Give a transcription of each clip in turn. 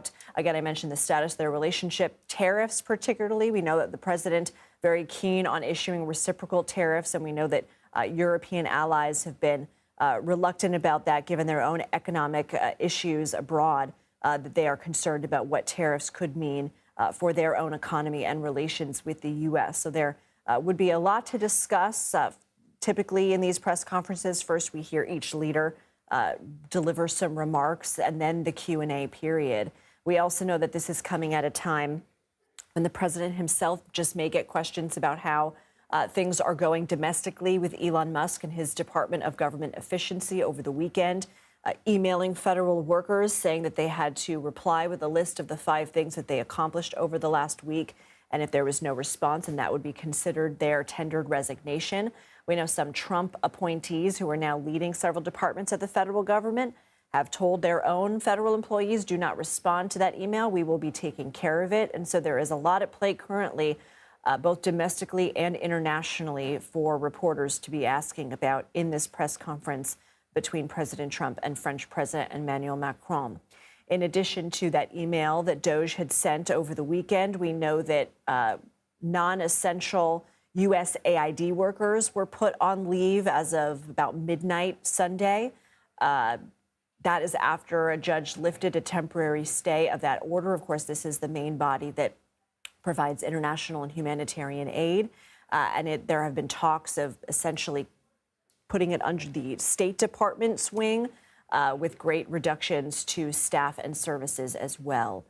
about, again, I mentioned the status of their relationship, tariffs particularly. We know that the president very keen on issuing reciprocal tariffs, and we know that European allies have been reluctant about that, given their own economic issues abroad, that they are concerned about what tariffs could mean for their own economy and relations with the U.S. So there would be a lot to discuss. Typically in these press conferences, first we hear each leader deliver some remarks and then the Q&A period. We also know that this is coming at a time when the president himself just may get questions about how things are going domestically with Elon Musk and his Department of Government Efficiency over the weekend, emailing federal workers saying that they had to reply with a list of the 5 things that they accomplished over the last week. And if there was no response, and that would be considered their tendered resignation. We know some Trump appointees who are now leading several departments of the federal government have told their own federal employees, do not respond to that email. We will be taking care of it. And so there is a lot at play currently, both domestically and internationally, for reporters to be asking about in this press conference between President Trump and French President Emmanuel Macron. In addition to that email that DOJ had sent over the weekend, we know that non-essential USAID workers were put on leave as of about midnight Sunday. That is after a judge lifted a temporary stay of that order. Of course, this is the main body that provides international and humanitarian aid. There have been talks of essentially putting it under the State Department's wing, with great reductions to staff and services as well.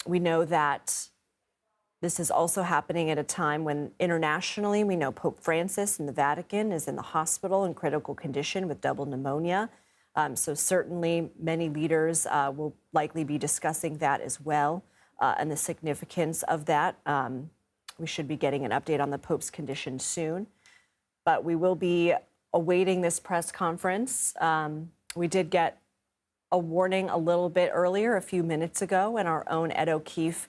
We know that this is also happening at a time when internationally we know Pope Francis in the Vatican is in the hospital in critical condition with double pneumonia. So certainly many leaders will likely be discussing that as well, and the significance of that. We should be getting an update on the Pope's condition soon. But we will be awaiting this press conference. We did get a warning a little bit earlier, a few minutes ago, and our own Ed O'Keefe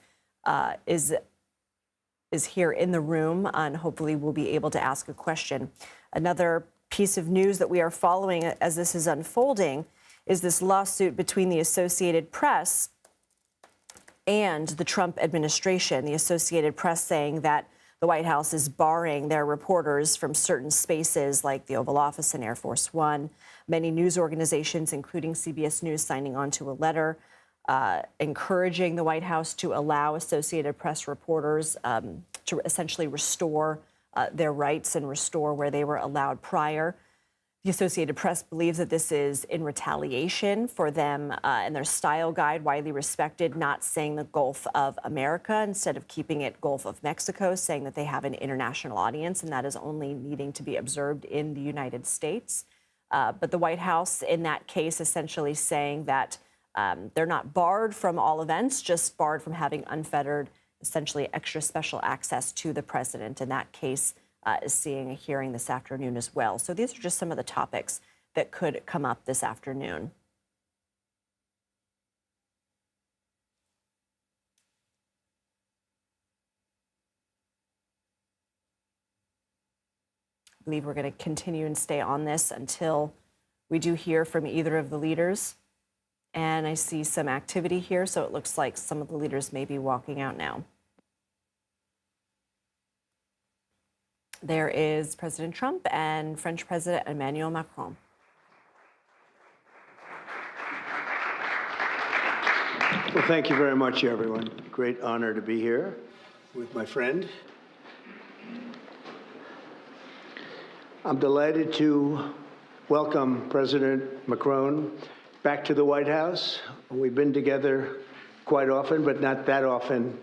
is here in the room, and hopefully we'll be able to ask a question. Another piece of news that we are following as this is unfolding is this lawsuit between the Associated Press and the Trump administration. The Associated Press saying that the White House is barring their reporters from certain spaces like the Oval Office and Air Force One. Many news organizations, including CBS News, signing on to a letter encouraging the White House to allow Associated Press reporters to essentially restore their rights and restore where they were allowed prior. The Associated Press believes that this is in retaliation for them and their style guide, widely respected, not saying the Gulf of America, instead of keeping it Gulf of Mexico, saying that they have an international audience and that is only needing to be observed in the United States. But the White House in that case essentially saying that they're not barred from all events, just barred from having unfettered, essentially extra special access to the president. In that case, is seeing a hearing this afternoon as well. So these are just some of the topics that could come up this afternoon. I believe we're going to continue and stay on this until we do hear from either of the leaders. And I see some activity here, so it looks like some of the leaders may be walking out now. There is President Trump and French President Emmanuel Macron. Well, thank you very much, everyone. Great honor to be here with my friend. I'm delighted to welcome President Macron back to the White House. We've been together quite often, but not that often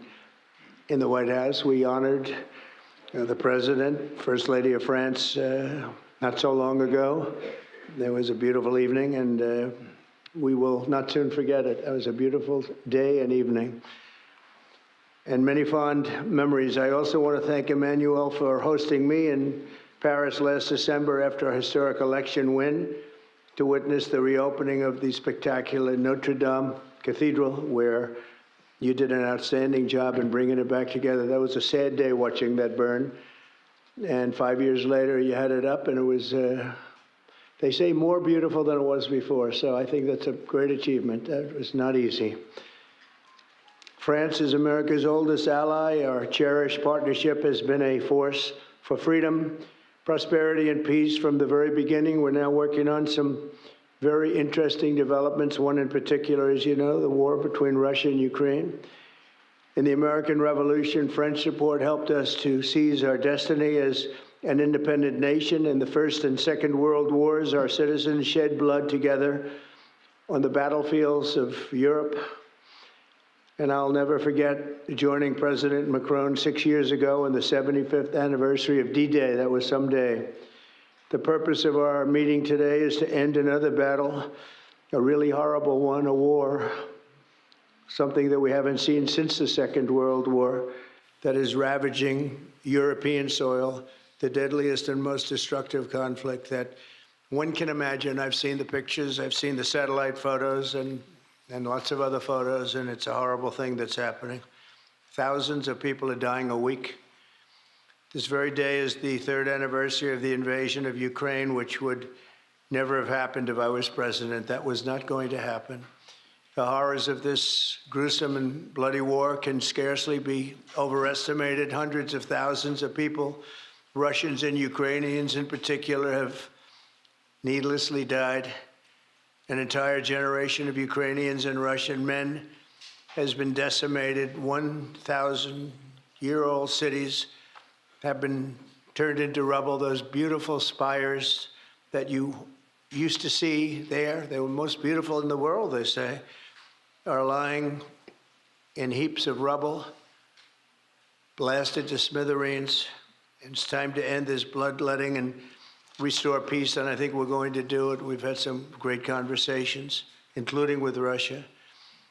in the White House. We honored the President, First Lady of France, not so long ago. There was a beautiful evening, and we will not soon forget it. It was a beautiful day and evening, and many fond memories. I also want to thank Emmanuel for hosting me in Paris last December after a historic election win to witness the reopening of the spectacular Notre Dame Cathedral, where you did an outstanding job in bringing it back together. That was a sad day watching that burn. And 5 years later, you had it up, and it was, they say, more beautiful than it was before. So I think that's a great achievement. That was not easy. France is America's oldest ally. Our cherished partnership has been a force for freedom, prosperity, and peace from the very beginning. We're now working on some very interesting developments. One in particular, as you know, the war between Russia and Ukraine. In the American Revolution, French support helped us to seize our destiny as an independent nation. In the First and Second World Wars, our citizens shed blood together on the battlefields of Europe. And I'll never forget joining President Macron 6 years ago on the 75th anniversary of D-Day. That was some day. The purpose of our meeting today is to end another battle, a really horrible one, a war, something that we haven't seen since the Second World War, that is ravaging European soil, the deadliest and most destructive conflict that one can imagine. I've seen the pictures, I've seen the satellite photos and lots of other photos, and it's a horrible thing that's happening. Thousands of people are dying a week. This very day is the third anniversary of the invasion of Ukraine, which would never have happened if I was president. That was not going to happen. The horrors of this gruesome and bloody war can scarcely be overestimated. Hundreds of thousands of people, Russians and Ukrainians in particular, have needlessly died. An entire generation of Ukrainians and Russian men has been decimated. 1,000-year-old cities have been turned into rubble. Those beautiful spires that you used to see there, they were most beautiful in the world, they say, are lying in heaps of rubble, blasted to smithereens. It's time to end this bloodletting and restore peace, and I think we're going to do it. We've had some great conversations, including with Russia.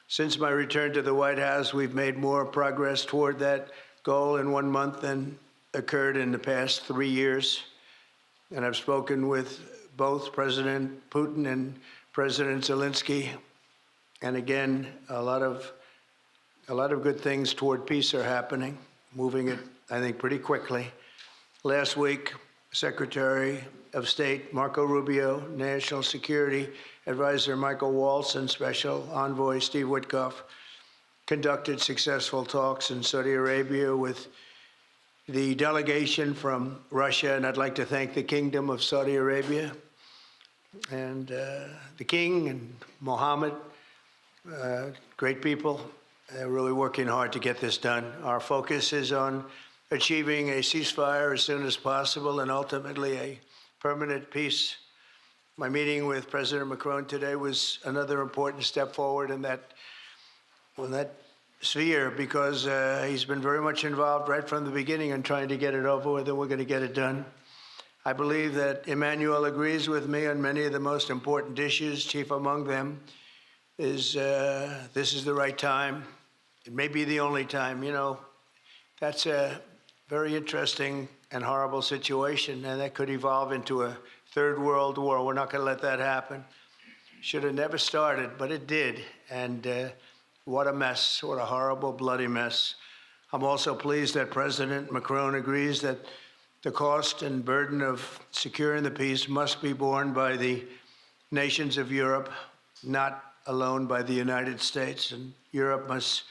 Since my return to the White House, we've made more progress toward that goal in 1 month than occurred in the past 3 years. And I've spoken with both President Putin and President Zelensky. And again, a lot of good things toward peace are happening, moving it, I think, pretty quickly. Last week, Secretary of State Marco Rubio, National Security Advisor Michael Waltz, and Special Envoy Steve Witkoff conducted successful talks in Saudi Arabia with the delegation from Russia, and I'd like to thank the Kingdom of Saudi Arabia and the King and Mohammed. Great people. They're really working hard to get this done. Our focus is on achieving a ceasefire as soon as possible and ultimately a permanent peace. My meeting with President Macron today was another important step forward in that sphere, because he's been very much involved right from the beginning in trying to get it over with, and we're going to get it done. I believe that Emmanuel agrees with me on many of the most important issues. Chief among them is this is the right time. It may be the only time. You know, that's a very interesting and horrible situation, and that could evolve into a third world war. We're not going to let that happen. Should have never started, but it did. And what a mess, what a horrible, bloody mess. I'm also pleased that President Macron agrees that the cost and burden of securing the peace must be borne by the nations of Europe, not alone by the United States. And Europe must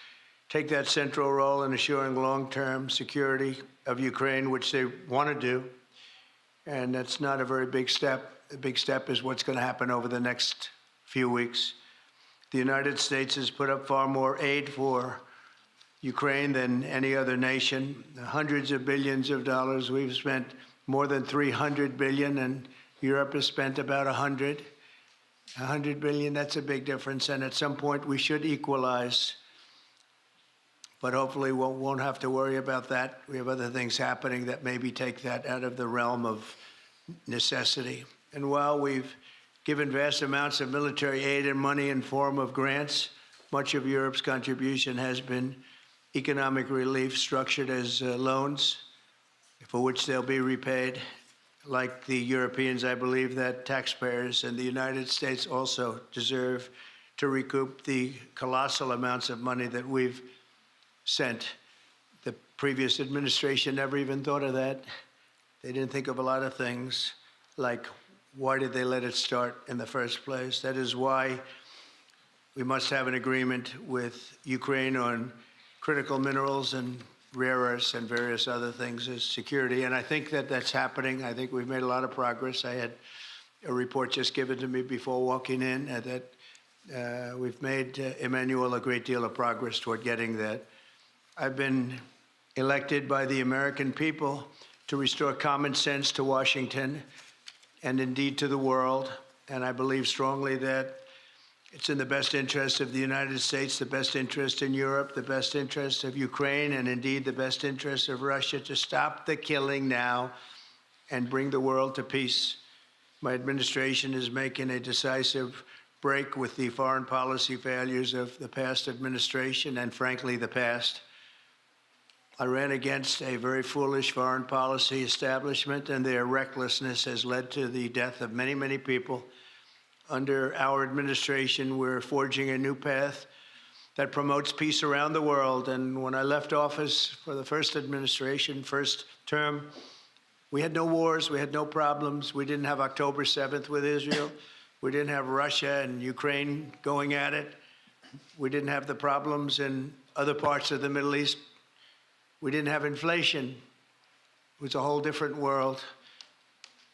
take that central role in assuring long-term security of Ukraine, which they want to do. And that's not a very big step. The big step is what's going to happen over the next few weeks. The United States has put up far more aid for Ukraine than any other nation. Hundreds of billions of dollars. We've spent more than $300 billion, and Europe has spent about $100 billion. That's a big difference, and at some point we should equalize. But hopefully we won't have to worry about that. We have other things happening that maybe take that out of the realm of necessity. And while we've given vast amounts of military aid and money in form of grants, much of Europe's contribution has been economic relief structured as loans for which they'll be repaid. Like the Europeans, I believe that taxpayers in the United States also deserve to recoup the colossal amounts of money that we've sent. The previous administration never even thought of that. They didn't think of a lot of things, like why did they let it start in the first place? That is why we must have an agreement with Ukraine on critical minerals and rare earths and various other things is security. And I think that that's happening. I think we've made a lot of progress. I had a report just given to me before walking in that we've made, Emmanuel, a great deal of progress toward getting that. I've been elected by the American people to restore common sense to Washington and indeed to the world. And I believe strongly that it's in the best interest of the United States, the best interest in Europe, the best interest of Ukraine, and indeed the best interest of Russia to stop the killing now and bring the world to peace. My administration is making a decisive break with the foreign policy failures of the past administration and, frankly, the past. I ran against a very foolish foreign policy establishment, and their recklessness has led to the death of many, many people. Under our administration, we're forging a new path that promotes peace around the world. And when I left office for the first administration, first term, we had no wars, we had no problems. We didn't have October 7th with Israel. We didn't have Russia and Ukraine going at it. We didn't have the problems in other parts of the Middle East. We didn't have inflation. It was a whole different world.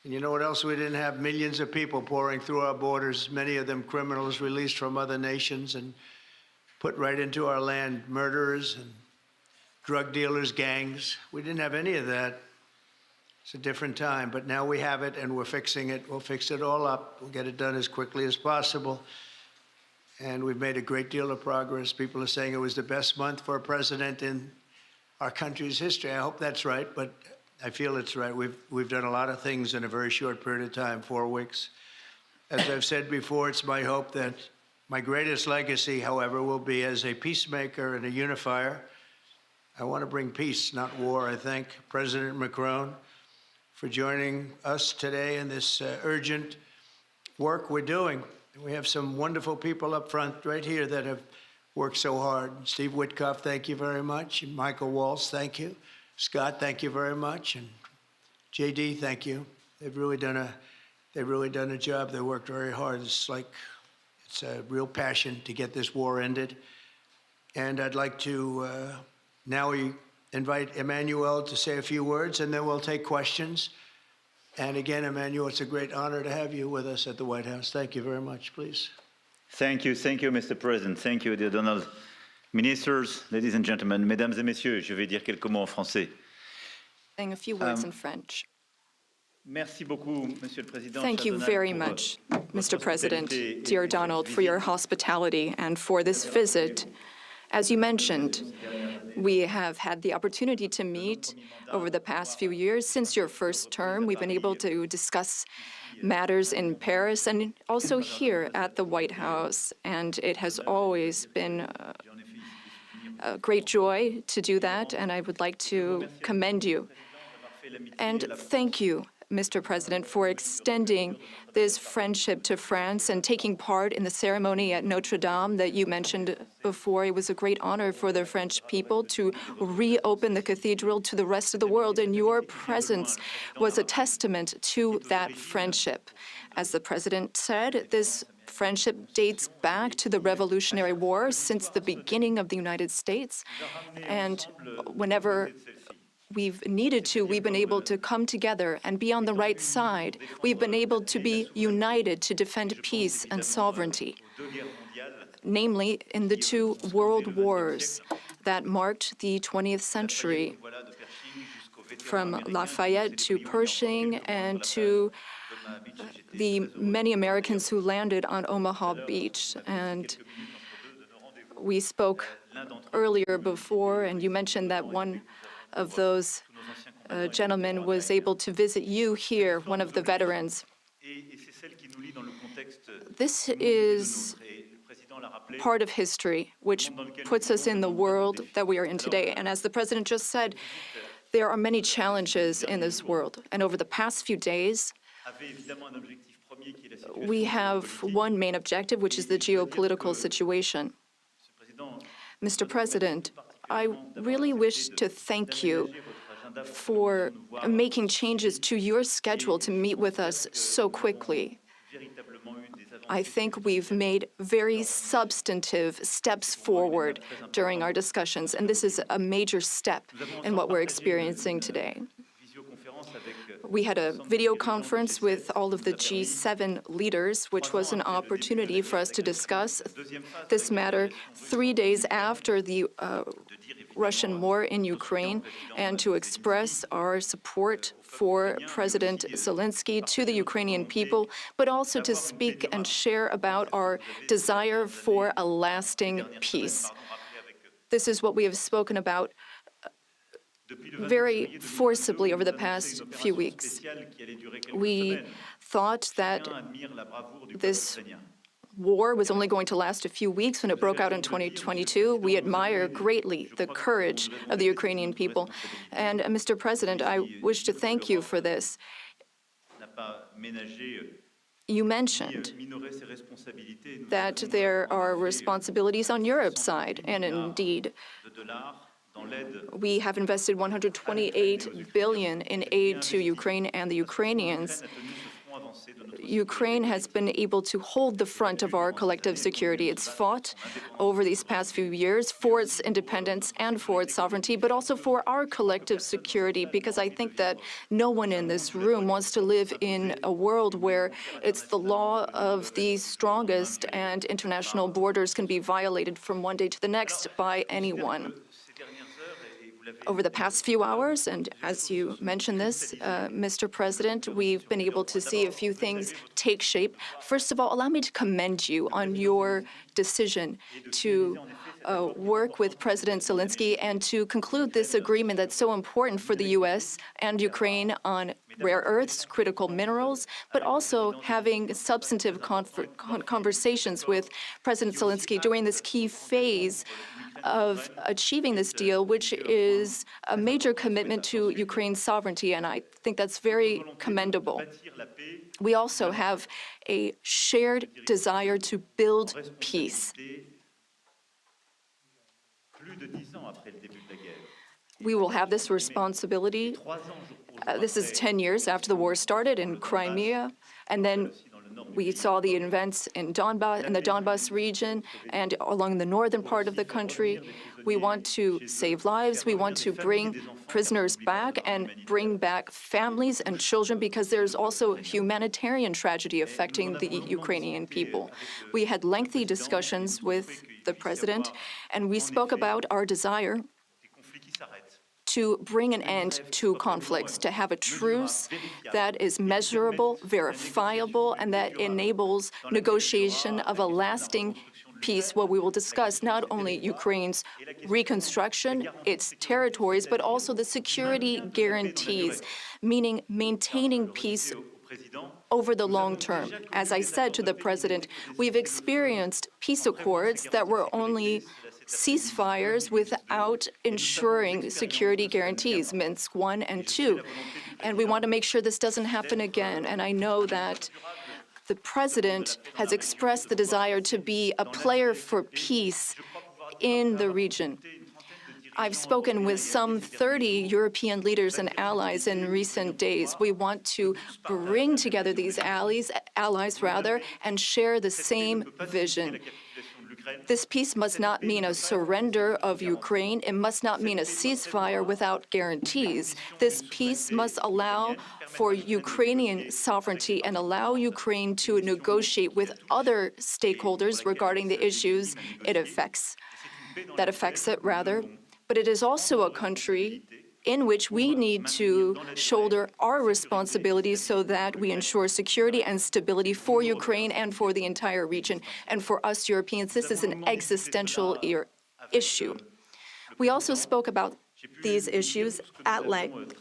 And you know what else we didn't have? Millions of people pouring through our borders, many of them criminals released from other nations and put right into our land, murderers and drug dealers, gangs. We didn't have any of that. It's a different time, but now we have it and we're fixing it. We'll fix it all up. We'll get it done as quickly as possible. And we've made a great deal of progress. People are saying it was the best month for a president in our country's history. I hope that's right, but I feel it's right. We've done a lot of things in a very short period of time, 4 weeks. As I've said before, it's my hope that my greatest legacy, however, will be as a peacemaker and a unifier. I want to bring peace, not war. I thank President Macron for joining us today in this urgent work we're doing. We have some wonderful people up front right here that have worked so hard. Steve Witkoff, thank you very much. And Michael Waltz, thank you. Scott, thank you very much. And JD, thank you. They've really done a job. They worked very hard. It's a real passion to get this war ended. And I'd like to now invite Emmanuel to say a few words, and then we'll take questions. And again, Emmanuel, it's a great honor to have you with us at the White House. Thank you very much, please. Thank you, Mr. President. Thank you, dear Donald. Ministers, ladies and gentlemen, mesdames et messieurs, je vais dire quelques mots en français. Saying a few words in French. Merci beaucoup, Monsieur le Président. Thank you very much, Mr. President, dear Donald, for your hospitality and for this visit. As you mentioned, we have had the opportunity to meet over the past few years. Since your first term, we've been able to discuss matters in Paris and also here at the White House. And it has always been a great joy to do that, and I would like to commend you. And thank you, Mr. President, for extending this friendship to France and taking part in the ceremony at Notre Dame that you mentioned before. It was a great honor for the French people to reopen the cathedral to the rest of the world, and your presence was a testament to that friendship. As the President said, this friendship dates back to the Revolutionary War, since the beginning of the United States. And whenever we've needed to, we've been able to come together and be on the right side. We've been able to be united to defend peace and sovereignty, namely in the 2 world wars that marked the 20th century, from Lafayette to Pershing and to the many Americans who landed on Omaha Beach. And we spoke earlier before, and you mentioned that one of those gentlemen was able to visit you here, one of the veterans. This is part of history, which puts us in the world that we are in today. And as the President just said, there are many challenges in this world. And over the past few days, we have one main objective, which is the geopolitical situation. Mr. President, I really wish to thank you for making changes to your schedule to meet with us so quickly. I think we've made very substantive steps forward during our discussions, and this is a major step in what we're experiencing today. We had a video conference with all of the G7 leaders, which was an opportunity for us to discuss this matter 3 days after the Russian war in Ukraine and to express our support for President Zelensky to the Ukrainian people, but also to speak and share about our desire for a lasting peace. This is what we have spoken about very forcibly over the past few weeks. We thought that this war was only going to last a few weeks when it broke out in 2022. We admire greatly the courage of the Ukrainian people. And Mr. President, I wish to thank you for this. You mentioned that there are responsibilities on Europe's side, and indeed, we have invested $128 billion in aid to Ukraine and the Ukrainians. Ukraine has been able to hold the front of our collective security. It's fought over these past few years for its independence and for its sovereignty, but also for our collective security, because I think that no one in this room wants to live in a world where it's the law of the strongest and international borders can be violated from one day to the next by anyone. Over the past few hours, and as you mentioned this, Mr. President, we've been able to see a few things take shape. First of all, allow me to commend you on your decision to work with President Zelensky and to conclude this agreement that's so important for the U.S. and Ukraine on rare earths, critical minerals, but also having substantive conversations with President Zelensky during this key phase of achieving this deal, which is a major commitment to Ukraine's sovereignty, and I think that's very commendable. We also have a shared desire to build peace. We will have this responsibility. This is 10 years after the war started in Crimea, and then we saw the events in the Donbas region and along the northern part of the country. We want to save lives. We want to bring prisoners back and bring back families and children, because there's also humanitarian tragedy affecting the Ukrainian people. We had lengthy discussions with the president, and we spoke about our desire to bring an end to conflicts, to have a truce that is measurable, verifiable, and that enables negotiation of a lasting peace, where we will discuss not only Ukraine's reconstruction, its territories, but also the security guarantees, meaning maintaining peace over the long term. As I said to the president, we've experienced peace accords that were only ceasefires without ensuring security guarantees, Minsk I and II. And we want to make sure this doesn't happen again. And I know that the president has expressed the desire to be a player for peace in the region. I've spoken with some 30 European leaders and allies in recent days. We want to bring together these allies, and share the same vision. This peace must not mean a surrender of Ukraine. It must not mean a ceasefire without guarantees. This peace must allow for Ukrainian sovereignty and allow Ukraine to negotiate with other stakeholders regarding the issues it affects. But it is also a country in which we need to shoulder our responsibilities so that we ensure security and stability for Ukraine and for the entire region. And for us Europeans, this is an existential issue. We also spoke about these issues at length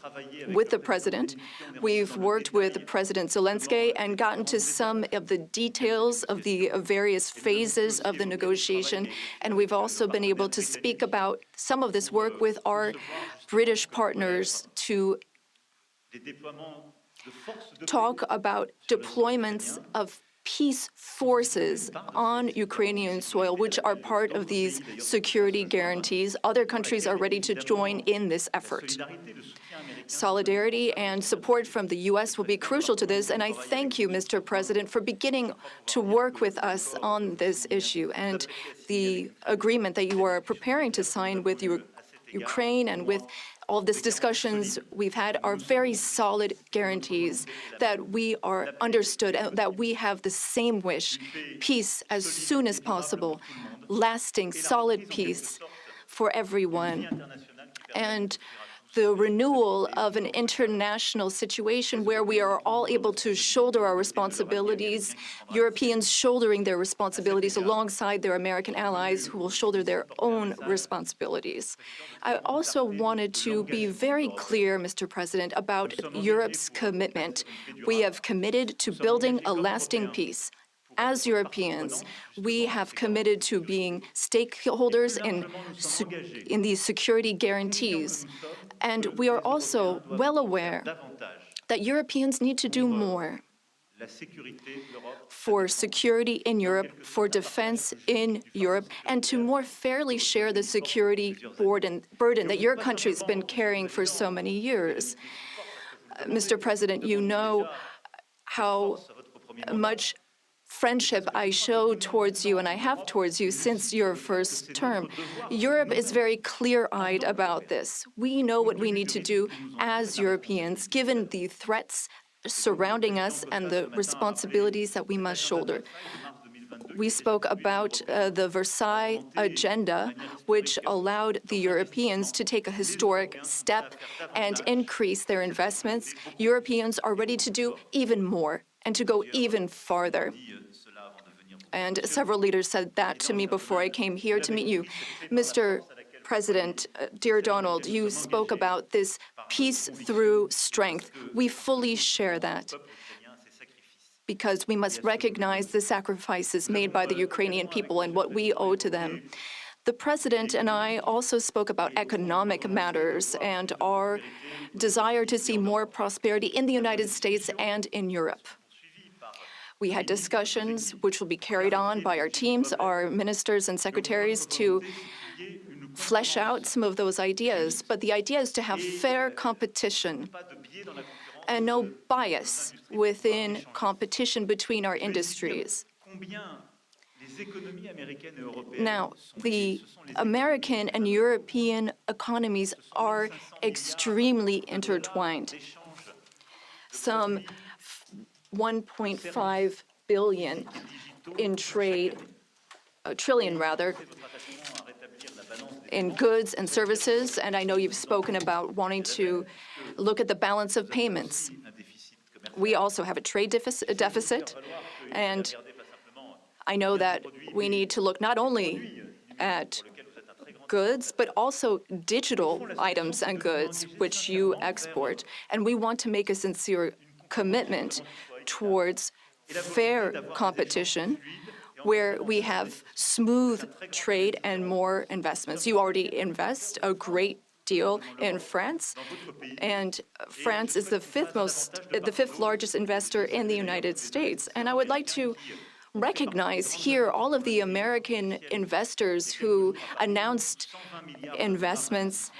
with the president. We've worked with President Zelensky and gotten to some of the details of the various phases of the negotiation. And we've also been able to speak about some of this work with our British partners to talk about deployments of peace forces on Ukrainian soil, which are part of these security guarantees. Other countries are ready to join in this effort. solidarity and support from the U.S. will be crucial to this, and I thank you, Mr. President, for beginning to work with us on this issue. And the agreement that you are preparing to sign with Ukraine and with all of these discussions we've had are very solid guarantees that we are understood and that we have the same wish, peace as soon as possible, lasting, solid peace for everyone, and the renewal of an international situation where we are all able to shoulder our responsibilities, Europeans shouldering their responsibilities alongside their American allies who will shoulder their own responsibilities. I also wanted to be very clear, Mr. President, about Europe's commitment. We have committed to building a lasting peace. As Europeans, we have committed to being stakeholders in these security guarantees. And we are also well aware that Europeans need to do more for security in Europe, for defense in Europe, and to more fairly share the security burden that your country's been carrying for so many years. Mr. President, you know how much friendship I show towards you and I have towards you since your first term. Europe is very clear-eyed about this. We know what we need to do as Europeans, given the threats surrounding us and the responsibilities that we must shoulder. We spoke about the Versailles Agenda, which allowed the Europeans to take a historic step and increase their investments. Europeans are ready to do even more and to go even farther. And several leaders said that to me before I came here to meet you. Mr. President, dear Donald, you spoke about this peace through strength. We fully share that, because we must recognize the sacrifices made by the Ukrainian people and what we owe to them. The President and I also spoke about economic matters and our desire to see more prosperity in the United States and in Europe. We had discussions which will be carried on by our teams, our ministers and secretaries, to flesh out some of those ideas. But the idea is to have fair competition and no bias within competition between our industries. Now, the American and European economies are extremely intertwined. Some 1.5 billion in trade, trillion rather, in goods and services, and I know you've spoken about wanting to look at the balance of payments. We also have a trade deficit, and I know that we need to look not only at goods, but also digital items and goods which you export, and we want to make a sincere commitment towards fair competition where we have smooth trade and more investments. You already invest a great deal in France, and France is the fifth largest investor in the United States. And I would like to recognize here all of the American investors who announced investments,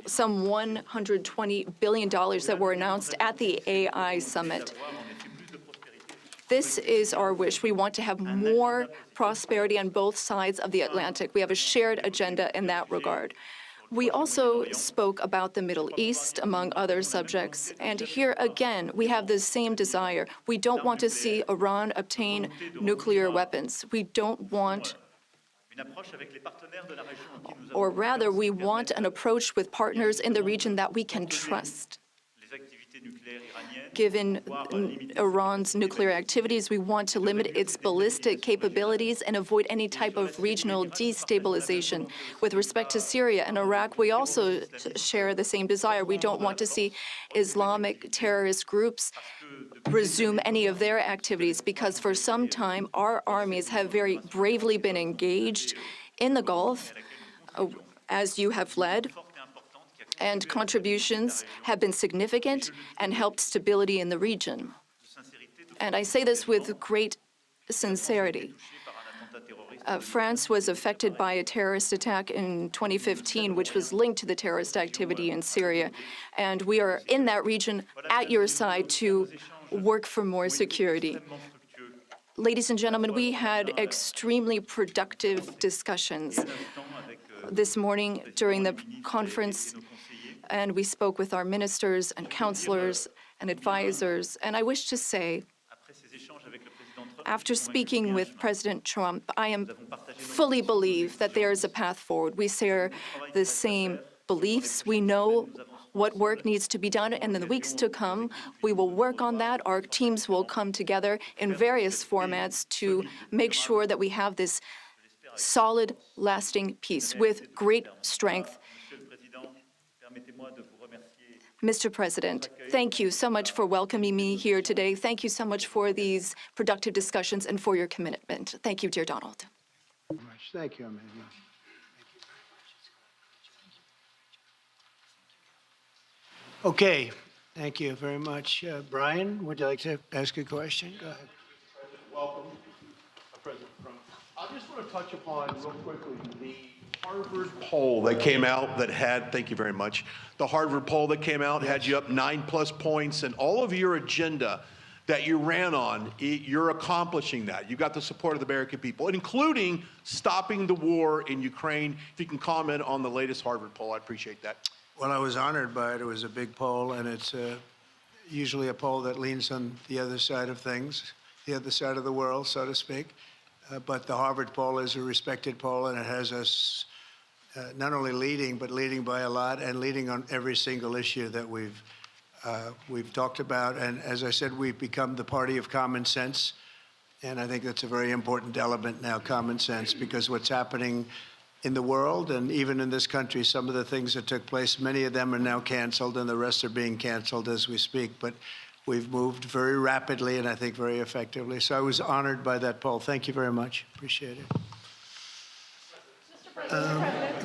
some $120 billion that were announced at the AI summit. This is our wish. We want to have more prosperity on both sides of the Atlantic. We have a shared agenda in that regard. We also spoke about the Middle East, among other subjects. And here again, we have the same desire. We don't want to see Iran obtain nuclear weapons. We don't want, or rather, we want an approach with partners in the region that we can trust. Given Iran's nuclear activities, we want to limit its ballistic capabilities and avoid any type of regional destabilization. With respect to Syria and Iraq, we also share the same desire. We don't want to see Islamic terrorist groups resume any of their activities, because for some time our armies have very bravely been engaged in the Gulf, as you have led, and contributions have been significant and helped stability in the region. And I say this with great sincerity. France was affected by a terrorist attack in 2015, which was linked to the terrorist activity in Syria. And we are in that region at your side to work for more security. Ladies and gentlemen, we had extremely productive discussions this morning during the conference, and we spoke with our ministers and counselors and advisors. And I wish to say, after speaking with President Trump, I fully believe that there is a path forward. We share the same beliefs. We know what work needs to be done, and in the weeks to come, we will work on that. Our teams will come together in various formats to make sure that we have this solid, lasting peace with great strength. Mr. President, thank you so much for welcoming me here today. Thank you so much for these productive discussions and for your commitment. Thank you, dear Donald. Thank you, Emmanuel. Okay, thank you very much. Brian, would you like to ask a question? Go ahead. Welcome, President Macron. I just want to touch upon real quickly the Harvard poll that came out that had, thank you very much, the Harvard poll that came out had you up 9+ points, and all of your agenda that you ran on, you're accomplishing that. You got the support of the American people, including stopping the war in Ukraine. If you can comment on the latest Harvard poll, I'd appreciate that. Well, I was honored by it. It was a big poll, and it's usually a poll that leans on the other side of things, the other side of the world, so to speak. But the Harvard poll is a respected poll, and it has us not only leading, but leading by a lot, and leading on every single issue that we've talked about. And as I said, we've become the party of common sense, and I think that's a very important element now, common sense, because what's happening in the world and even in this country, some of the things that took place, many of them are now canceled, and the rest are being canceled as we speak. But we've moved very rapidly and I think very effectively. So I was honored by that poll. Thank you very much. Appreciate it.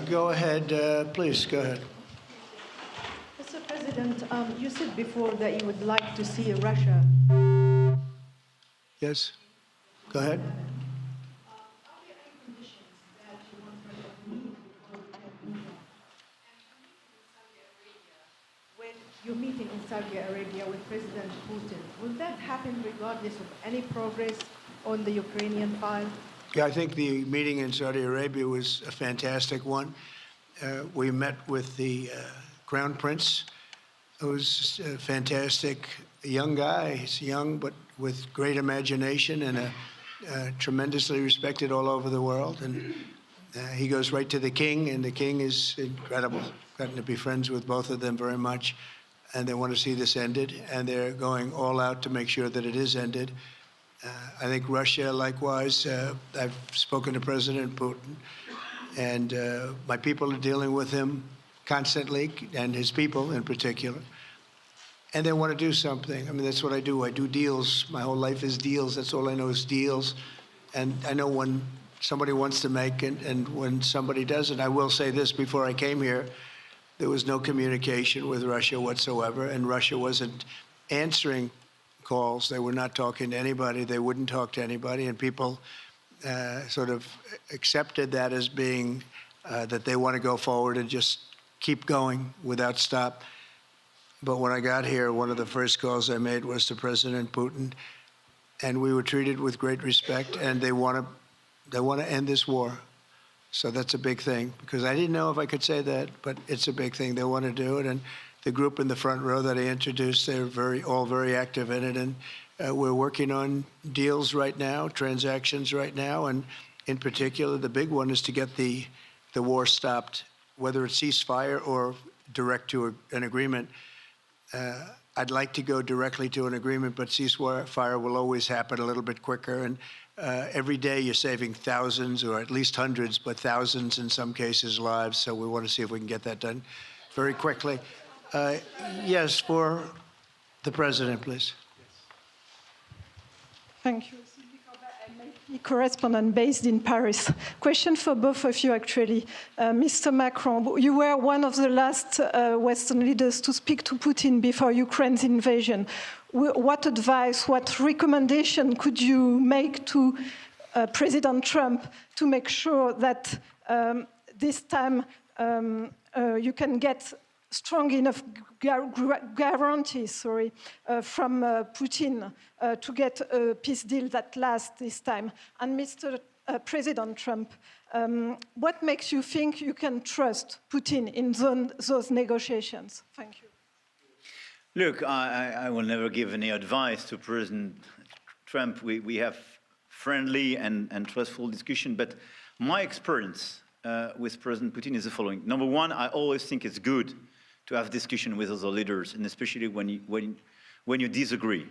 Go ahead, please, go ahead. Mr. President, you said before that you would like to see Russia. Yes, go ahead. When you're meeting in Saudi Arabia with President Putin, will that happen regardless of any progress on the Ukrainian file? Yeah, I think the meeting in Saudi Arabia was a fantastic one. We met with the Crown Prince, who's a fantastic young guy. He's young, but with great imagination and tremendously respected all over the world. And he goes right to the king, and the king is incredible. Gotten to be friends with both of them very much, and they want to see this ended, and they're going all out to make sure that it is ended. I think Russia, likewise, I've spoken to President Putin, and my people are dealing with him constantly, and his people in particular. And they want to do something. I mean, that's what I do. I do deals. My whole life is deals. That's all I know is deals. And I know when somebody wants to make it and when somebody doesn't. I will say this, before I came here, there was no communication with Russia whatsoever, and Russia wasn't answering calls. They were not talking to anybody. They wouldn't talk to anybody, and people sort of accepted that as being that they want to go forward and just keep going without stop. But when I got here, one of the first calls I made was to President Putin, and we were treated with great respect, and they want to end this war. So that's a big thing, because I didn't know if I could say that, but it's a big thing. They want to do it, and the group in the front row that I introduced, they're all very active in it, and we're working on deals right now, transactions right now, and in particular, the big one is to get the war stopped, whether it's ceasefire or direct to an agreement. I'd like to go directly to an agreement, but ceasefire will always happen a little bit quicker, and every day you're saving thousands, or at least hundreds, but thousands in some cases lives, so we want to see if we can get that done very quickly. Yes, for the President, please. Thank you. Correspondent based in Paris. Question for both of you, actually. Mr. Macron, you were one of the last Western leaders to speak to Putin before Ukraine's invasion. What advice, what recommendation could you make to President Trump to make sure that this time you can get strong enough guarantees from Putin to get a peace deal that lasts this time? And Mr. President Trump, what makes you think you can trust Putin in those negotiations? Thank you. Look, I will never give any advice to President Trump. We have friendly and trustful discussion, but my experience with President Putin is the following. Number one, I always think it's good to have discussion with other leaders, and especially when you disagree.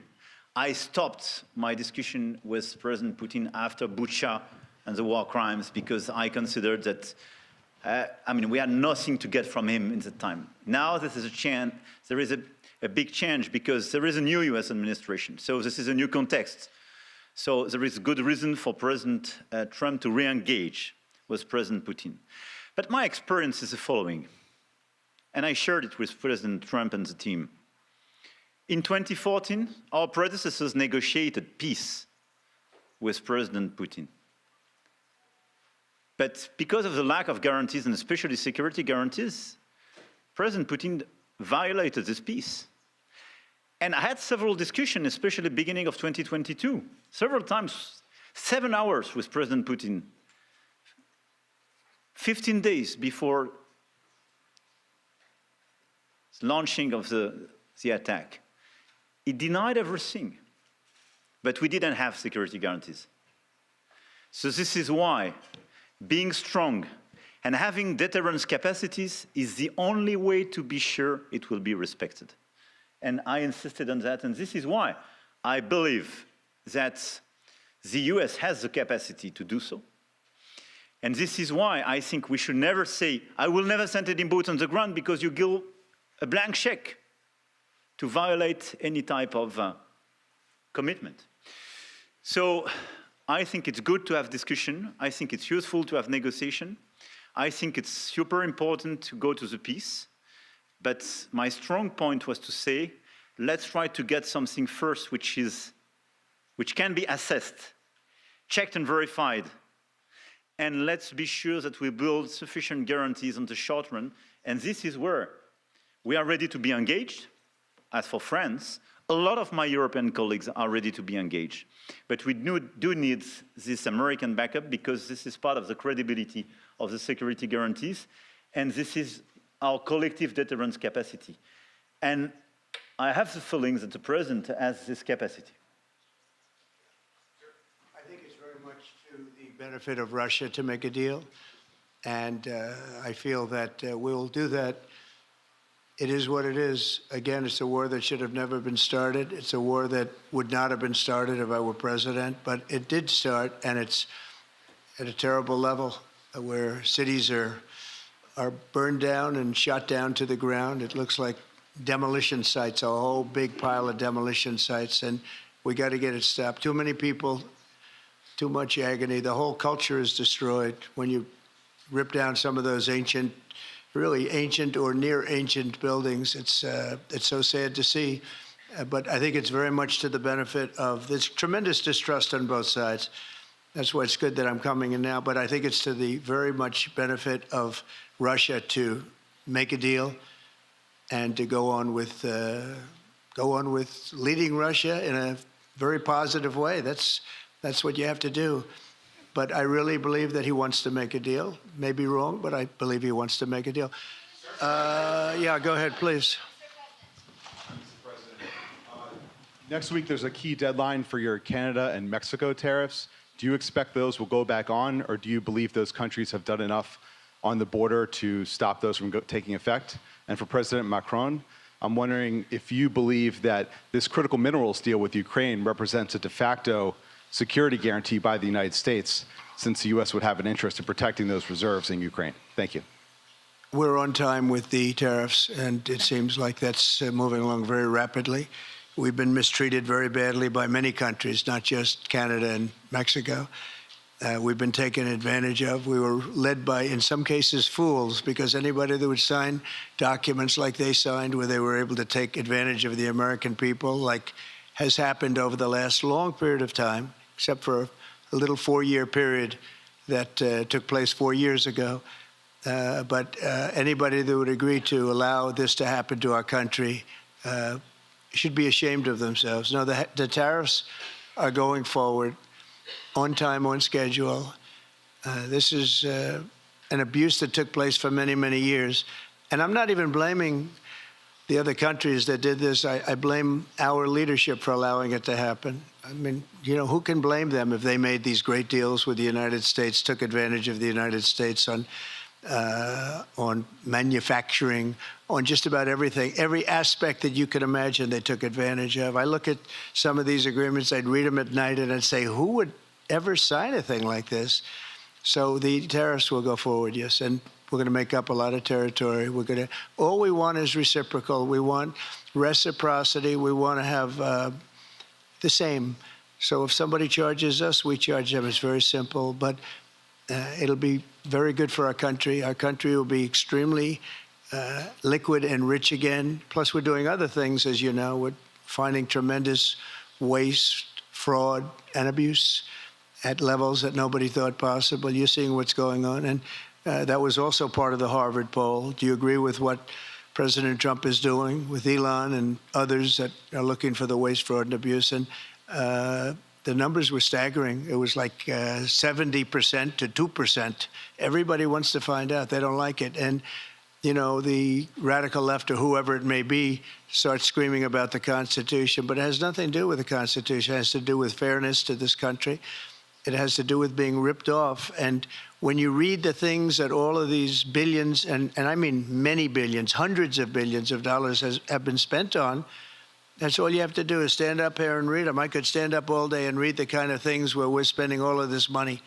I stopped my discussion with President Putin after Bucha and the war crimes because I considered that, we had nothing to get from him in that time. Now there is a big change because there is a new US administration. So this is a new context. So there is good reason for President Trump to re-engage with President Putin. But my experience is the following, and I shared it with President Trump and the team. In 2014, our predecessors negotiated peace with President Putin. But because of the lack of guarantees, and especially security guarantees, President Putin violated this peace. And I had several discussions, especially beginning of 2022, several times, 7 hours with President Putin, 15 days before the launching of the attack. He denied everything, but we didn't have security guarantees. So this is why being strong and having deterrence capacities is the only way to be sure it will be respected. And I insisted on that, and this is why I believe that the US has the capacity to do so. And this is why I think we should never say, I will never send any boots on the ground because you give a blank check to violate any type of commitment. So I think it's good to have discussion. I think it's useful to have negotiation. I think it's super important to go to the peace. But my strong point was to say, let's try to get something first which can be assessed, checked and verified. And let's be sure that we build sufficient guarantees on the short run. And this is where we are ready to be engaged. As for France, a lot of my European colleagues are ready to be engaged. But we do need this American backup because this is part of the credibility of the security guarantees. And this is our collective deterrence capacity. And I have the feeling that the President has this capacity. I think it's very much to the benefit of Russia to make a deal. And I feel that we'll do that. It is what it is. Again, it's a war that should have never been started. It's a war that would not have been started if I were president, but it did start, and it's at a terrible level where cities are burned down and shot down to the ground. It looks like demolition sites, a whole big pile of demolition sites, and we got to get it stopped. Too many people, too much agony. The whole culture is destroyed when you rip down some of those ancient, really ancient or near ancient buildings. It's so sad to see, but I think it's very much to the benefit of this tremendous distrust on both sides. That's why it's good that I'm coming in now, but I think it's to the very much benefit of Russia to make a deal and to go on with leading Russia in a very positive way. That's what you have to do. But I really believe that he wants to make a deal. Maybe wrong, but I believe he wants to make a deal. Yeah, go ahead, please. Mr. President, next week there's a key deadline for your Canada and Mexico tariffs. Do you expect those will go back on, or do you believe those countries have done enough on the border to stop those from taking effect? And for President Macron, I'm wondering if you believe that this critical minerals deal with Ukraine represents a de facto security guarantee by the United States, since the U.S. would have an interest in protecting those reserves in Ukraine. Thank you. We're on time with the tariffs, and it seems like that's moving along very rapidly. We've been mistreated very badly by many countries, not just Canada and Mexico. We've been taken advantage of. We were led by, in some cases, fools, because anybody that would sign documents like they signed, where they were able to take advantage of the American people, like has happened over the last long period of time, except for little 4-year period that took place 4 years ago. But anybody that would agree to allow this to happen to our country should be ashamed of themselves. No, the tariffs are going forward on time, on schedule. This is an abuse that took place for many, many years. And I'm not even blaming the other countries that did this. I blame our leadership for allowing it to happen. I mean, you know, who can blame them if they made these great deals with the United States, took advantage of the United States on manufacturing, on just about everything. Every aspect that you could imagine they took advantage of. I look at some of these agreements, I'd read them at night, and I'd say, who would ever sign a thing like this? So the tariffs will go forward, yes, and we're going to make up a lot of territory. All we want is reciprocal. We want reciprocity. We want to have the same. So if somebody charges us, we charge them. It's very simple, but it'll be very good for our country. Our country will be extremely liquid and rich again. Plus, we're doing other things, as you know. We're finding tremendous waste, fraud, and abuse at levels that nobody thought possible. You're seeing what's going on. And that was also part of the Harvard poll. Do you agree with what President Trump is doing with Elon and others that are looking for the waste, fraud, and abuse? And the numbers were staggering. It was like 70% to 2%. Everybody wants to find out. They don't like it. And, you know, the radical left or whoever it may be starts screaming about the Constitution, but it has nothing to do with the Constitution. It has to do with fairness to this country. It has to do with being ripped off. And when you read the things that all of these billions, and I mean many billions, hundreds of billions of dollars have been spent on, that's all you have to do is stand up here and read them. I could stand up all day and read the kind of things where we're spending all of this money.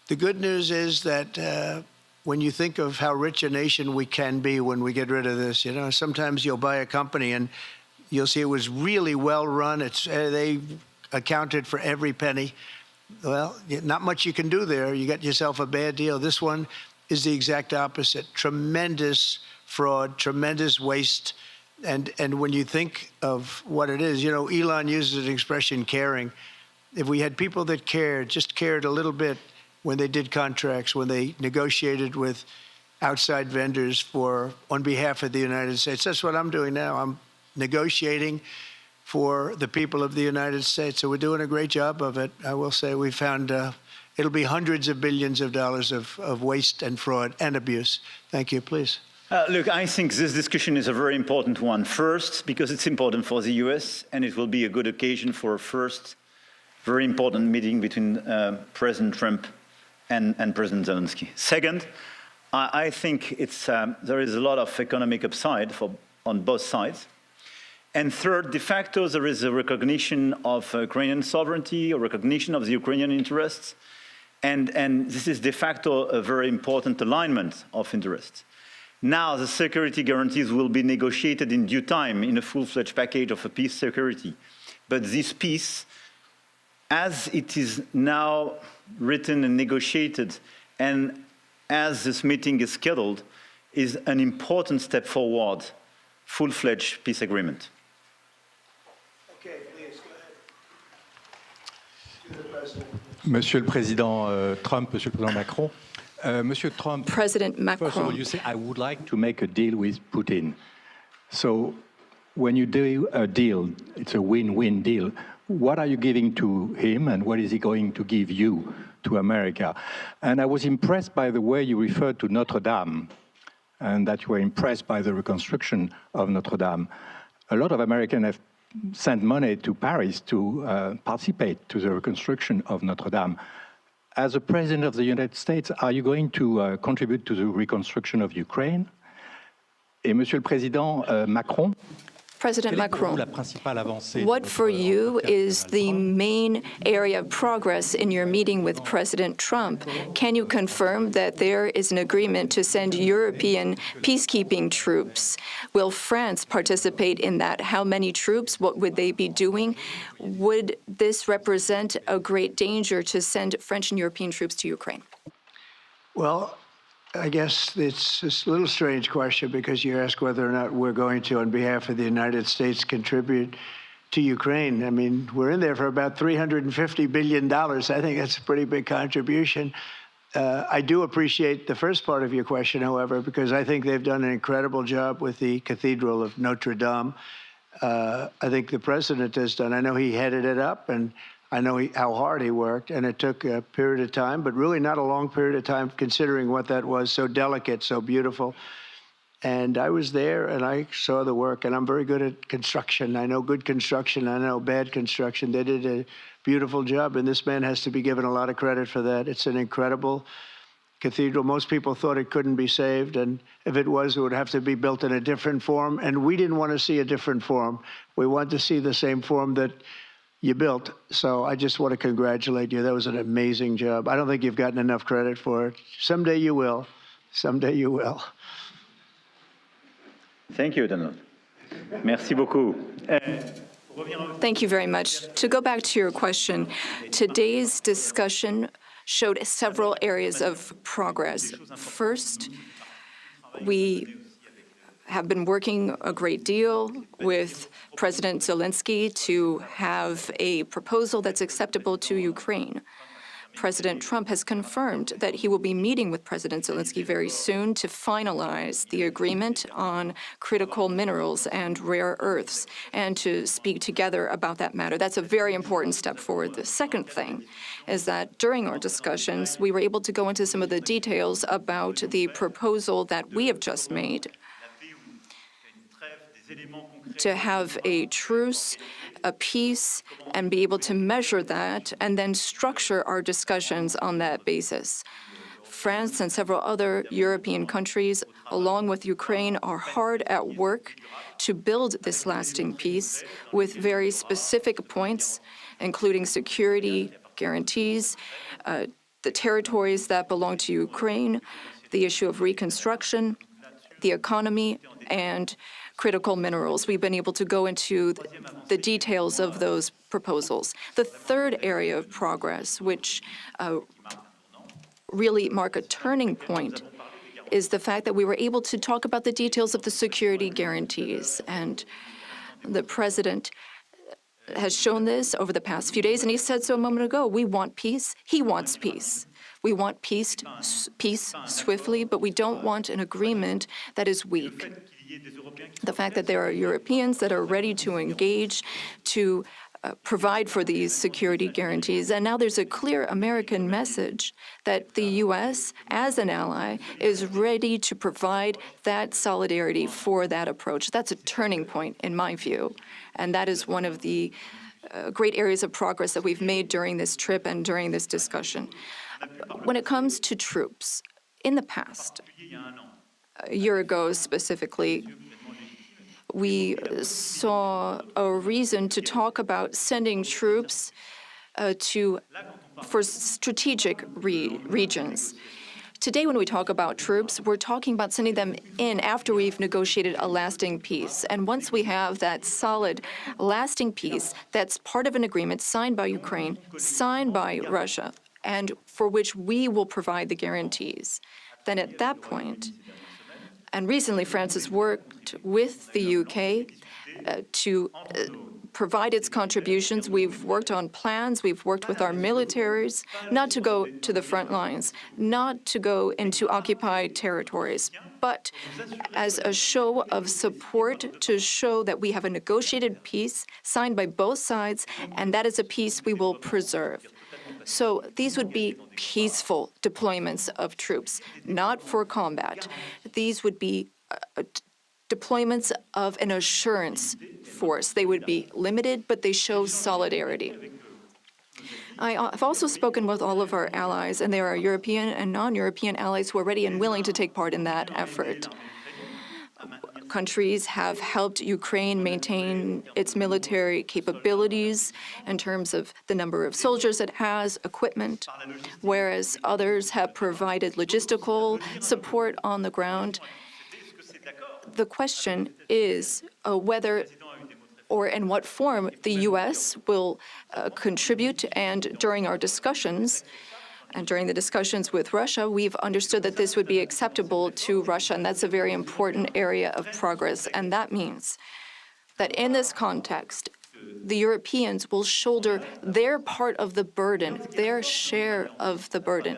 The good news is that when you think of how rich a nation we can be when we get rid of this, you know, sometimes you'll buy a company and you'll see it was really well run. They accounted for every penny. Well, not much you can do there. You got yourself a bad deal. This one is the exact opposite. Tremendous fraud, tremendous waste. And when you think of what it is, you know, Elon uses an expression, caring. If we had people that cared, just cared a little bit when they did contracts, when they negotiated with outside vendors on behalf of the United States. That's what I'm doing now. I'm negotiating for the people of the United States. So we're doing a great job of it. I will say we found it'll be hundreds of billions of dollars of waste and fraud and abuse. Thank you. Please. Look, I think this discussion is a very important one. First, because it's important for the US, and it will be a good occasion for a first very important meeting between President Trump and President Zelensky. Second, I think there is a lot of economic upside on both sides. And third, de facto, there is a recognition of Ukrainian sovereignty, a recognition of the Ukrainian interests, and this is de facto a very important alignment of interests. Now, the security guarantees will be negotiated in due time in a full-fledged package of a peace security. But this peace, as it is now written and negotiated, and as this meeting is scheduled, is an important step forward, full-fledged peace agreement. Okay, please, go ahead. To the President. Monsieur le Président Trump, Monsieur le Président Macron. Monsieur Trump, President Macron. First of all, you say, I would like to make a deal with Putin. So when you do a deal, it's a win-win deal. What are you giving to him, and what is he going to give you to America? And I was impressed by the way you referred to Notre Dame, and that you were impressed by the reconstruction of Notre Dame. A lot of Americans have sent money to Paris to participate to the reconstruction of Notre Dame. As a president of the United States, are you going to contribute to the reconstruction of Ukraine? Et Monsieur le Président Macron, President Macron, what for you is the main area of progress in your meeting with President Trump? Can you confirm that there is an agreement to send European peacekeeping troops? Will France participate in that? How many troops? What would they be doing? Would this represent a great danger to send French and European troops to Ukraine? Well, I guess it's a little strange question because you ask whether or not we're going to, on behalf of the United States, contribute to Ukraine. I mean, we're in there for about $350 billion. I think that's a pretty big contribution. I do appreciate the first part of your question, however, because I think they've done an incredible job with the Cathedral of Notre Dame. I think the president has done. I know he headed it up, and I know how hard he worked, and it took a period of time, but really not a long period of time considering what that was, so delicate, so beautiful. And I was there, and I saw the work, and I'm very good at construction. I know good construction. I know bad construction. They did a beautiful job, and this man has to be given a lot of credit for that. It's an incredible cathedral. Most people thought it couldn't be saved, and if it was, it would have to be built in a different form, and we didn't want to see a different form. We wanted to see the same form that you built. So I just want to congratulate you. That was an amazing job. I don't think you've gotten enough credit for it. Someday you will. Someday you will. Thank you, Donald. Merci beaucoup. Thank you very much. To go back to your question, today's discussion showed several areas of progress. First, we have been working a great deal with President Zelensky to have a proposal that's acceptable to Ukraine. President Trump has confirmed that he will be meeting with President Zelensky very soon to finalize the agreement on critical minerals and rare earths and to speak together about that matter. That's a very important step forward. The second thing is that during our discussions, we were able to go into some of the details about the proposal that we have just made to have a truce, a peace, and be able to measure that and then structure our discussions on that basis. France and several other European countries, along with Ukraine, are hard at work to build this lasting peace with very specific points, including security guarantees, the territories that belong to Ukraine, the issue of reconstruction, the economy, and critical minerals. We've been able to go into the details of those proposals. The third area of progress, which really mark a turning point, is the fact that we were able to talk about the details of the security guarantees. And the president has shown this over the past few days, and he said so a moment ago. We want peace. He wants peace. We want peace swiftly, but we don't want an agreement that is weak. The fact that there are Europeans that are ready to engage to provide for these security guarantees. And now there's a clear American message that the U.S., as an ally, is ready to provide that solidarity for that approach. That's a turning point, in my view. And that is one of the great areas of progress that we've made during this trip and during this discussion. When it comes to troops, in the past, a year ago specifically, we saw a reason to talk about sending troops for strategic regions. Today, when we talk about troops, we're talking about sending them in after we've negotiated a lasting peace. And once we have that solid, lasting peace, that's part of an agreement signed by Ukraine, signed by Russia, and for which we will provide the guarantees, then at that point, and recently France has worked with the UK to provide its contributions. We've worked on plans, we've worked with our militaries, not to go to the front lines, not to go into occupied territories, but as a show of support to show that we have a negotiated peace signed by both sides, and that is a peace we will preserve. So these would be peaceful deployments of troops, not for combat. These would be deployments of an assurance force. They would be limited, but they show solidarity. I've also spoken with all of our allies, and there are European and non-European allies who are ready and willing to take part in that effort. Countries have helped Ukraine maintain its military capabilities in terms of the number of soldiers it has, equipment, whereas others have provided logistical support on the ground. The question is whether or in what form the U.S. will contribute, and during our discussions, and during the discussions with Russia, we've understood that this would be acceptable to Russia, and that's a very important area of progress. And that means that in this context, the Europeans will shoulder their part of the burden, their share of the burden.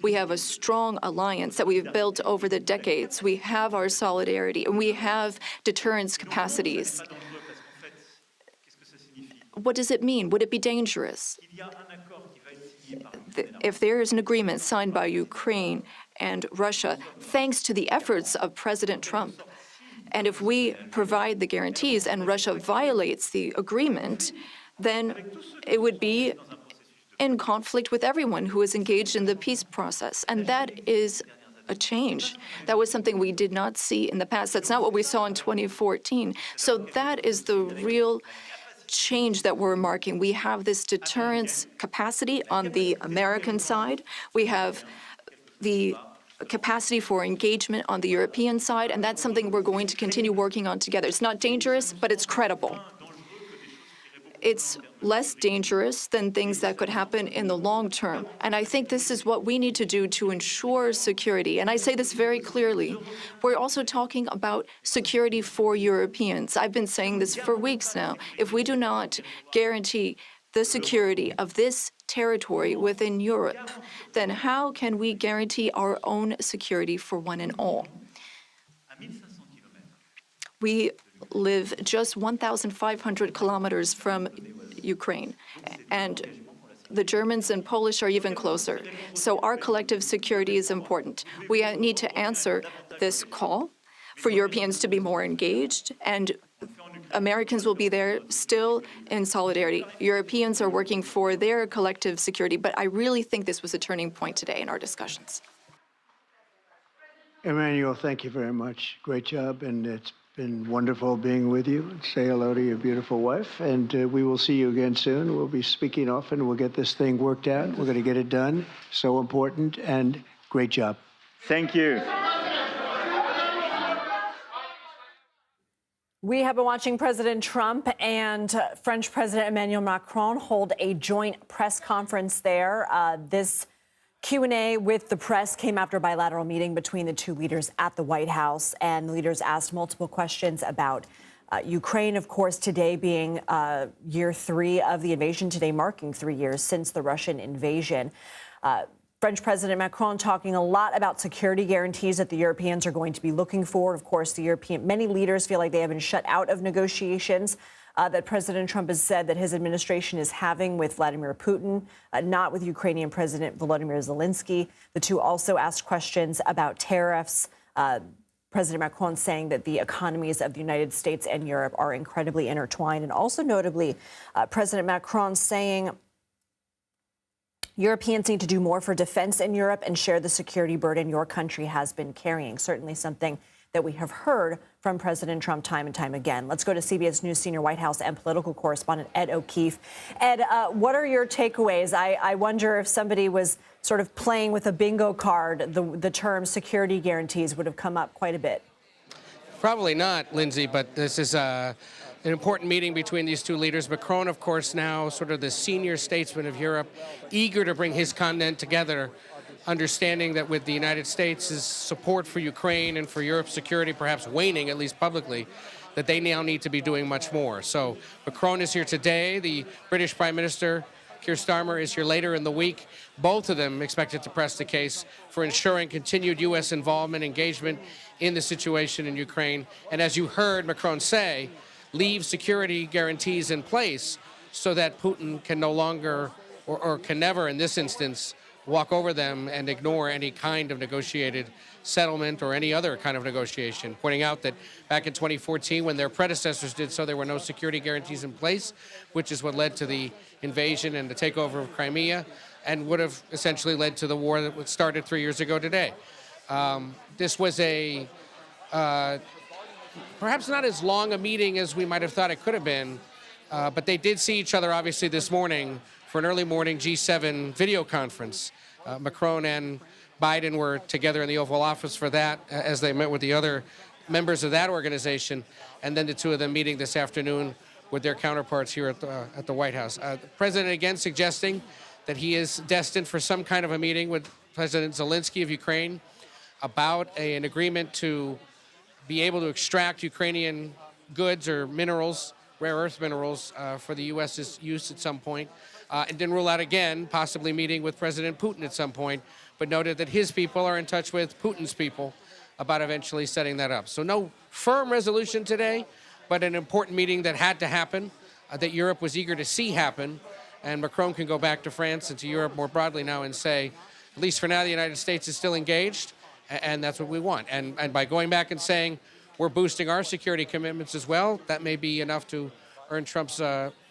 We have a strong alliance that we've built over the decades. We have our solidarity, and we have deterrence capacities. What does it mean? Would it be dangerous? If there is an agreement signed by Ukraine and Russia, thanks to the efforts of President Trump, and if we provide the guarantees and Russia violates the agreement, then it would be in conflict with everyone who is engaged in the peace process. And that is a change. That was something we did not see in the past. That's not what we saw in 2014. So that is the real change that we're marking. We have this deterrence capacity on the American side. We have the capacity for engagement on the European side, and that's something we're going to continue working on together. It's not dangerous, but it's credible. It's less dangerous than things that could happen in the long term. And I think this is what we need to do to ensure security. And I say this very clearly. We're also talking about security for Europeans. I've been saying this for weeks now. If we do not guarantee the security of this territory within Europe, then how can we guarantee our own security for one and all? We live just 1,500 kilometers from Ukraine, and the Germans and Polish are even closer. So our collective security is important. We need to answer this call for Europeans to be more engaged, and Americans will be there still in solidarity. Europeans are working for their collective security, but I really think this was a turning point today in our discussions. Emmanuel, thank you very much. Great job, and it's been wonderful being with you. Say hello to your beautiful wife, and we will see you again soon. We'll be speaking often. We'll get this thing worked out. We're going to get it done. So important, and great job. Thank you. We have been watching President Trump and French President Emmanuel Macron hold a joint press conference there. This Q&A with the press came after a bilateral meeting between the two leaders at the White House, and the leaders asked multiple questions about Ukraine, of course, today being year 3 of the invasion, today marking 3 years since the Russian invasion. French President Macron talking a lot about security guarantees that the Europeans are going to be looking for. Of course, many leaders feel like they have been shut out of negotiations that President Trump has said that his administration is having with Vladimir Putin, not with Ukrainian President Volodymyr Zelensky. The two also asked questions about tariffs. President Macron saying that the economies of the United States and Europe are incredibly intertwined. And also notably, President Macron saying Europeans need to do more for defense in Europe and share the security burden your country has been carrying. Certainly something that we have heard from President Trump time and time again. Let's go to CBS News senior White House and political correspondent Ed O'Keefe. Ed, what are your takeaways? I wonder if somebody was sort of playing with a bingo card, the term security guarantees would have come up quite a bit. Probably not, Lindsay, but this is an important meeting between these two leaders. Macron, of course, now sort of the senior statesman of Europe, eager to bring his continent together, understanding that with the United States' support for Ukraine and for Europe's security perhaps waning, at least publicly, that they now need to be doing much more. So Macron is here today. The British Prime Minister, Keir Starmer, is here later in the week. Both of them expected to press the case for ensuring continued U.S. involvement, engagement in the situation in Ukraine. And as you heard Macron say, leave security guarantees in place so that Putin can no longer, or can never in this instance, walk over them and ignore any kind of negotiated settlement or any other kind of negotiation, pointing out that back in 2014, when their predecessors did so, there were no security guarantees in place, which is what led to the invasion and the takeover of Crimea, and would have essentially led to the war that started 3 years ago today. This was a perhaps not as long a meeting as we might have thought it could have been, but they did see each other, obviously, this morning for an early morning G7 video conference. Macron and Biden were together in the Oval Office for that, as they met with the other members of that organization, and then the two of them meeting this afternoon with their counterparts here at the White House. The president again suggesting that he is destined for some kind of a meeting with President Zelensky of Ukraine about an agreement to be able to extract Ukrainian goods or minerals rare earth minerals for the U.S.'s use at some point, and didn't rule out again possibly meeting with President Putin at some point, but noted that his people are in touch with Putin's people about eventually setting that up. So no firm resolution today, but an important meeting that had to happen, that Europe was eager to see happen, and Macron can go back to France and to Europe more broadly now and say, at least for now, the United States is still engaged, and that's what we want. And by going back and saying we're boosting our security commitments as well, that may be enough to earn Trump's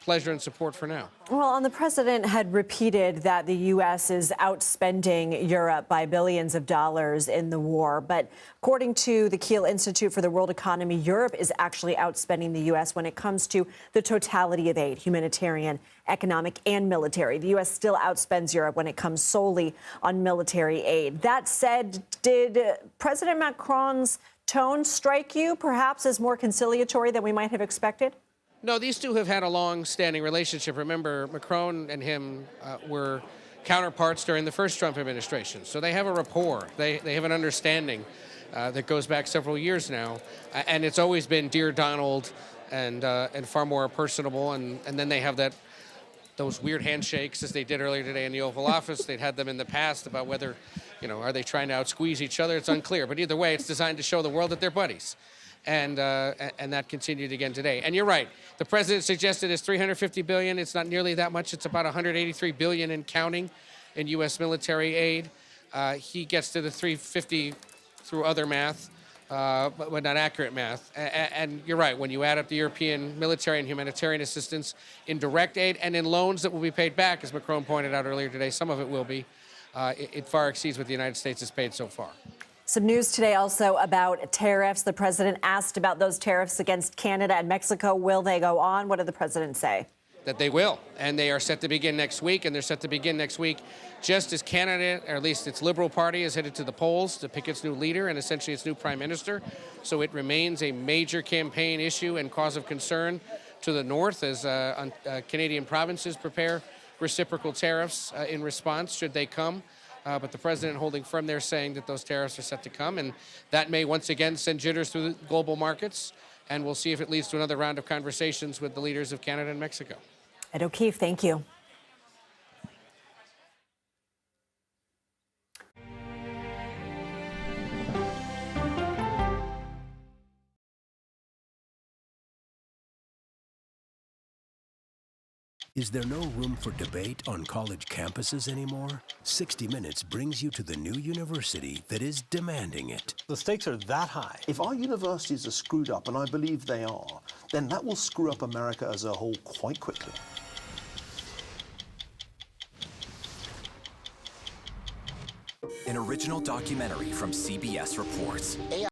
pleasure and support for now. Well, and the president had repeated that the U.S. is outspending Europe by billions of dollars in the war. But according to the Kiel Institute for the World Economy, Europe is actually outspending the U.S. when it comes to the totality of aid, humanitarian, economic, and military. The U.S. still outspends Europe when it comes solely on military aid. That said, did President Macron's tone strike you perhaps as more conciliatory than we might have expected? No, these two have had a long-standing relationship. Remember, Macron and him were counterparts during the first Trump administration. So they have a rapport. They have an understanding that goes back several years now. And it's always been Dear Donald and far more personable. And then they have those weird handshakes as they did earlier today in the Oval Office. They'd had them in the past about whether, are they trying to outsqueeze each other? It's unclear. But either way, it's designed to show the world that they're buddies. And that continued again today. And you're right. The president suggested it's $350 billion. It's not nearly that much. It's about $183 billion and counting in U.S. military aid. He gets to the $350 through other math, but not accurate math. And you're right. When you add up the European military and humanitarian assistance in direct aid and in loans that will be paid back, as Macron pointed out earlier today, some of it will be. It far exceeds what the United States has paid so far. Some news today also about tariffs. The president asked about those tariffs against Canada and Mexico. Will they go on? What did the president say? That they will, and they are set to begin next week, and they're set to begin next week just as Canada, or at least its Liberal Party, is headed to the polls to pick its new leader and essentially its new prime minister. So it remains a major campaign issue and cause of concern to the north as Canadian provinces prepare reciprocal tariffs in response should they come. But the president holding firm there, saying that those tariffs are set to come, and that may once again send jitters through the global markets, and we'll see if it leads to another round of conversations with the leaders of Canada and Mexico. Ed O'Keefe, thank you. Is there no room for debate on college campuses anymore? 60 Minutes brings you to the new university that is demanding it. The stakes are that high. If our universities are screwed up, and I believe they are, then that will screw up America as a whole quite quickly. An original documentary from CBS reports.